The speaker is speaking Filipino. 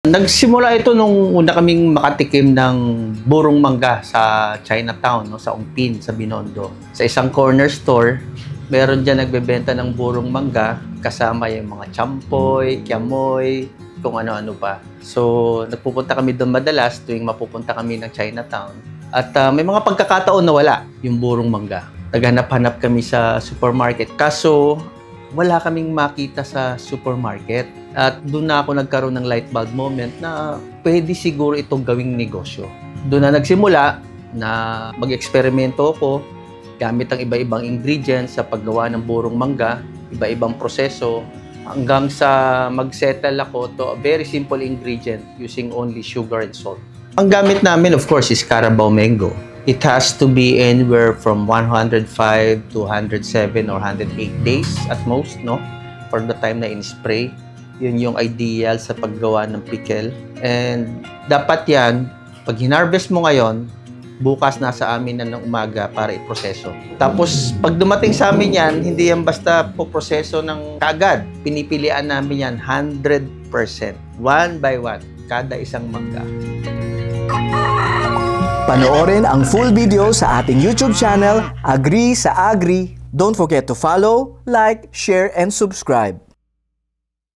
Nagsimula ito nung una kaming makatikim ng burong mangga sa Chinatown, no, sa Ongpin, sa Binondo. Sa isang corner store, meron dyan nagbebenta ng burong mangga kasama yung mga champoy, kiamoy, kung ano-ano pa. So, nagpupunta kami doon madalas tuwing mapupunta kami ng Chinatown. At may mga pagkakataon na wala yung burong mangga. Naghanap-hanap kami sa supermarket. Kaso, wala kaming makita sa supermarket. At doon na ako nagkaroon ng light bulb moment na pwede siguro itong gawing negosyo. Doon na nagsimula na mag-eksperimento ako gamit ang iba-ibang ingredients sa paggawa ng burong mangga, iba-ibang proseso, hanggang sa mag-settle ako to a very simple ingredient using only sugar and salt. Ang gamit namin, of course, is Carabao Mango. It has to be anywhere from 105 to 107 or 108 days at most, no? For the time na in-spray. Yun yung ideal sa paggawa ng pickle. And dapat yan, pag hinarvest mo ngayon, bukas nasa amin na ng umaga para iproseso. Tapos, pag dumating sa amin yan, hindi yan basta poproseso ng kaagad. Pinipilian namin yan 100%. One by one, kada isang mangga. Panoorin ang full video sa ating YouTube channel, Agree sa Agri. Don't forget to follow, like, share, and subscribe.